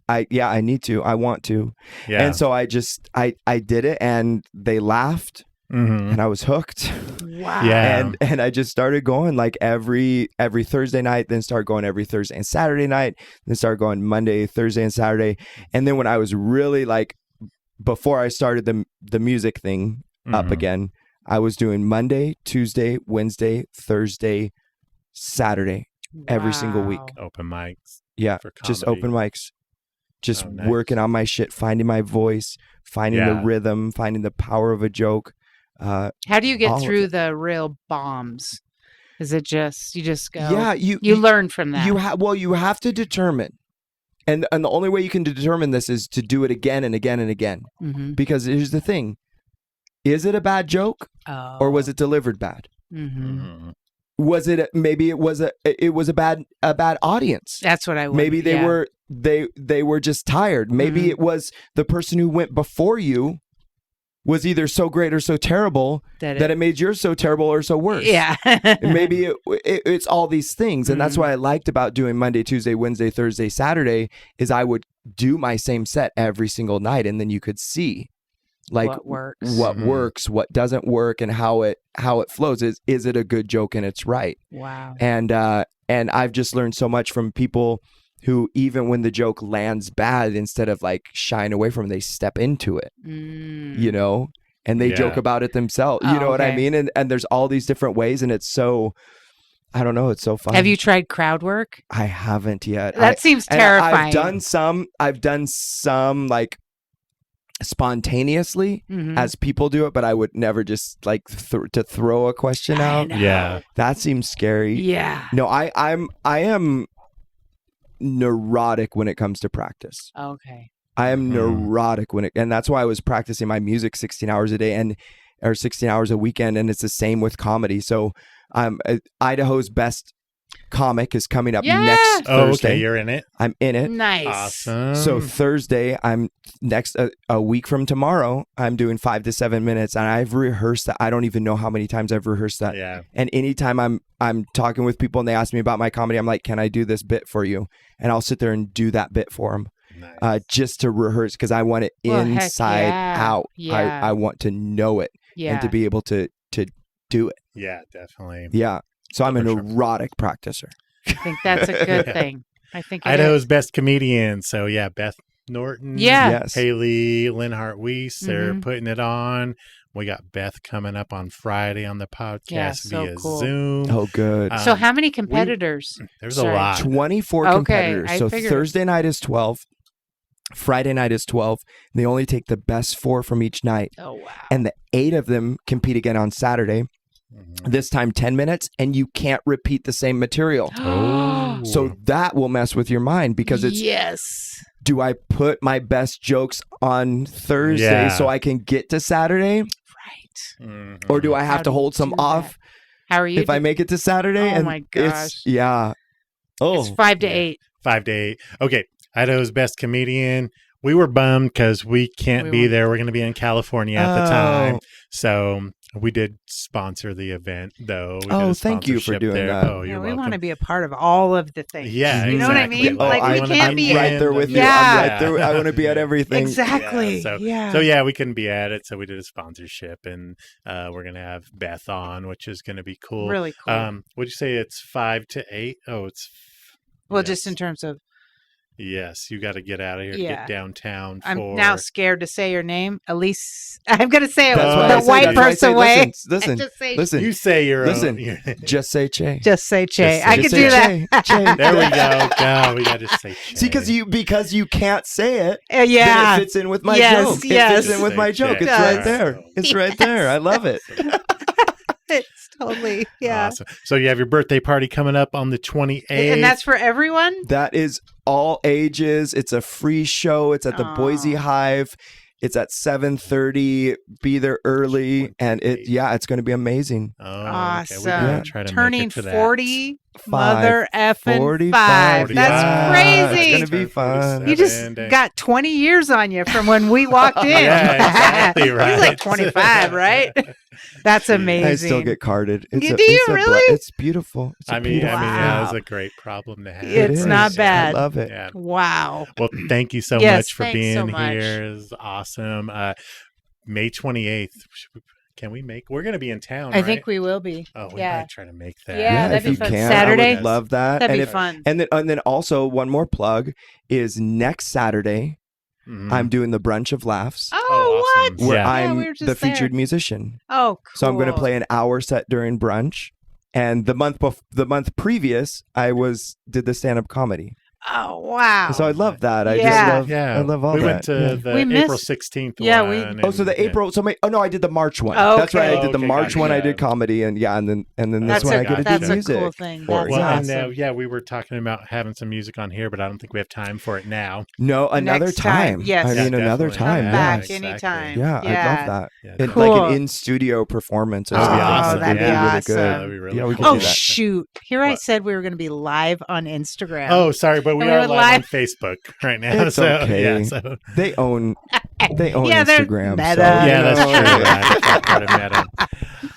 E: I need to. I want to.
C: Yeah.
E: And so I did it and they laughed and I was hooked.
D: Wow.
C: Yeah.
E: And I just started going like every Thursday night, then started going every Thursday and Saturday night, then started going Monday, Thursday, and Saturday. And then when I was really like, before I started the music thing up again, I was doing Monday, Tuesday, Wednesday, Thursday, Saturday, every single week.
C: Open mics.
E: Yeah, just open mics. Just working on my shit, finding my voice, finding the rhythm, finding the power of a joke.
D: How do you get through the real bombs? Is it just you just go?
E: Yeah,
D: you learn from that.
E: You have to determine, and the only way you can determine this is to do it again and again and again.
D: Mm-hmm.
E: Because here's the thing: is it a bad joke, or was it delivered bad?
D: Mm-hmm.
E: Was it maybe it was a bad audience?
D: That's what I would.
E: Maybe they were just tired. Maybe it was the person who went before you was either so great or so terrible that it made yours so terrible or so worse.
D: Yeah.
E: Maybe it's all these things. And that's what I liked about doing Monday, Tuesday, Wednesday, Thursday, Saturday is I would do my same set every single night. And then you could see like what works, what doesn't work, and how it flows. Is it a good joke and it's right?
D: Wow.
E: And I've just learned so much from people who, even when the joke lands bad, instead of like shying away from it, they step into it, you know, and they joke about it themselves. You know what I mean? And there's all these different ways, and it's so, I don't know, it's so fun.
D: Have you tried crowd work?
E: I haven't yet.
D: That seems terrifying.
E: I've done some like spontaneously as people do it, but I would never just like to throw a question out.
C: Yeah.
E: That seems scary.
D: Yeah.
E: No, I am neurotic when it comes to practice.
D: Okay.
E: I am neurotic and that's why I was practicing my music 16 hours a day or 16 hours a weekend, and it's the same with comedy. So Idaho's Best Comic is coming up next Thursday.
C: Oh, okay, you're in it.
E: I'm in it.
D: Nice.
C: Awesome.
E: So Thursday, I'm next a week from tomorrow, I'm doing 5 to 7 minutes, and I've rehearsed that. I don't even know how many times I've rehearsed that.
C: Yeah.
E: And anytime I'm talking with people and they ask me about my comedy, I'm like, can I do this bit for you? And I'll sit there and do that bit for them.
C: Nice.
E: Just to rehearse, because I want it inside out.
D: Yeah.
E: I want to know it and to be able to do it.
C: Yeah, definitely.
E: Yeah. So I'm a neurotic practicer.
D: I think that's a good thing. I think
C: Idaho's Best Comedian. So yeah, Beth Norton,
E: Yes.
C: Haley Linhart Weiss, they're putting it on. We got Beth coming up on Friday on the podcast via Zoom.
E: Oh, good.
D: So how many competitors?
C: There's a lot.
E: 24 competitors. So Thursday night is 12. Friday night is 12. They only take the best 4 from each night.
D: Oh, wow.
E: And the 8 of them compete again on Saturday. This time 10 minutes, and you can't repeat the same material. So that will mess with your mind, because it's do I put my best jokes on Thursday so I can get to Saturday?
D: Right.
E: Or do I have to hold some off?
D: How are you?
E: If I make it to Saturday?
D: Oh my gosh.
E: It's
D: 5 to 8.
C: 5 to 8. Okay. Idaho's Best Comedian. We were bummed because we can't be there. We're going to be in California at the time. So we did sponsor the event, though.
E: Thank you for doing that.
C: Oh, you're welcome.
D: We want to be a part of all of the things.
C: Yeah,
D: you know what I mean?
C: Like
D: we can't be
E: right there with you. I'm right there. I want to be at everything.
D: Exactly.
C: So we couldn't be at it. So we did a sponsorship, and we're going to have Beth on, which is going to be cool.
D: Really cool.
C: Would you say it's 5 to 8? Oh, it's
D: just in terms of.
C: Yes, you got to get out of here to get downtown.
D: I'm now scared to say your name, Elise. I'm going to say it
E: the
D: white person way.
E: Listen.
C: You say your
E: own. Just say Che.
D: Just say Che. I can do that.
E: Che.
C: There we go. God, we got to say Che.
E: See, because you can't say it.
D: Then
E: it fits in with my joke.
D: Yes.
E: It fits in with my joke. It's right there. It's right there. I love it.
D: It's totally,
C: Awesome. So you have your birthday party coming up on the 28th.
D: And that's for everyone?
E: That is all ages. It's a free show. It's at the Boise Hive. It's at 7:30. Be there early. And it's going to be amazing.
C: Oh,
D: awesome.
C: Okay. We're try to
D: turning
C: make it to
D: 40.
E: That.
D: Mother effing
E: 45.
D: 5. That's crazy.
E: It's going to be fun.
D: You just got 20 years on you from when we walked in.
C: Exactly right.
D: You're like 25, right? That's amazing.
E: I still get carded.
D: Do you really?
E: It's beautiful.
C: I mean, it's a great problem to have.
D: It's not bad.
E: I love it.
C: Yeah.
D: Wow.
C: Well, thank you so much for being here. It's awesome. May 28th. Can we make? We're going to be in town,
D: I
C: right?
D: think we will be.
C: Oh, we
D: Yeah.
C: might try to make that.
D: Yeah, that'd
E: if
D: be
E: you
D: fun.
E: can,
D: Saturday?
E: I would love that.
D: That'd
E: and
D: be
E: if,
D: fun.
E: And then also one more plug is next Saturday. I'm doing the Brunch of Laughs.
D: Oh,
C: awesome.
D: what?
E: Where
C: Yeah.
E: I'm
D: we were just
E: the featured
D: there.
E: musician.
D: Oh, cool.
E: So I'm going to play an hour set during brunch. And the month previous, I did the stand-up comedy.
D: Oh, wow.
E: So I love that. I
D: Yeah.
E: just love. I love all
C: we
E: that.
C: went to the April 16th
D: Yeah,
C: one.
E: Oh, so the April. So no, I did the March one.
D: Oh,
E: That's right. I did the
C: okay,
E: March
C: gotcha.
E: one. I did comedy, and then this one I get to
D: that's
E: do
D: a
E: music.
D: cool thing.
E: for
D: That's
E: it.
D: awesome.
C: And we were talking about having some music on here, but I don't think we have time for it now.
E: No, another
D: Next time. Yes.
E: I mean,
C: Yeah,
E: another
C: definitely.
E: time.
D: Come
E: Yeah.
D: back
C: Exactly.
D: anytime.
E: Yeah, I'd love that.
C: Yeah,
E: It's
D: Cool.
E: like an in-studio performance. Or
C: That'd be
E: something.
C: awesome.
D: that'd be
E: really
D: awesome.
E: good.
C: That'd be really
E: Yeah, we
C: cool.
E: could
D: Oh,
E: do that.
D: shoot. Here I
C: What?
D: said we were going to be live on Instagram.
C: Oh, sorry, but we
D: And we
C: are
D: were
C: live on
D: live.
C: Facebook right now.
E: It's
C: so,
E: okay.
C: Yeah, so.
E: They own
D: Yeah, they're
E: Instagram.
D: Meta.
E: So,
C: Yeah, that's true.
E: yeah.
C: Right. That's part of Meta.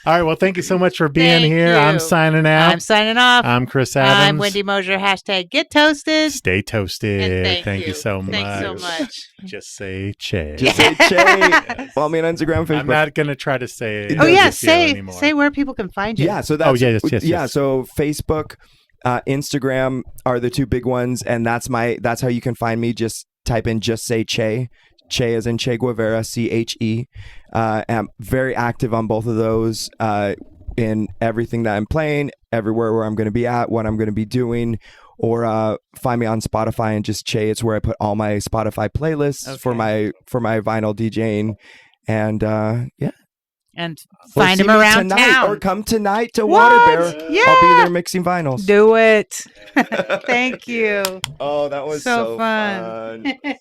C: All right. Well, thank you so much for being
D: Thank
C: here.
D: you.
C: I'm signing out.
D: I'm signing off.
C: I'm Chris Adams.
D: I'm Wendy Mosier. # Get Toasted.
C: Stay toasted.
D: And thank
C: you so much.
D: Thanks so much.
C: Just say Che.
E: Just say Che. Follow me on Instagram, Facebook.
C: I'm not going to try to say it.
D: Oh, yeah.
C: anymore.
D: Say where people can find you.
E: Yeah, so that's
C: yes.
E: So Facebook, Instagram are the two big ones, and that's how you can find me. Just type in "just say Che." Che as in Che Guevara, CHE. I'm very active on both of those in everything that I'm playing, everywhere where I'm going to be at, what I'm going to be doing, or find me on Spotify and just Che. It's where I put all my Spotify playlists for my vinyl DJing, and yeah.
D: And
E: Or
D: find
E: see
D: him
E: me
D: around
E: tonight,
D: town.
E: or come tonight to
D: What?
E: Waterbear.
D: Yeah.
E: I'll be there mixing vinyls.
D: Do it. Thank you.
E: Oh, that was
D: So
E: so
D: fun.
E: fun.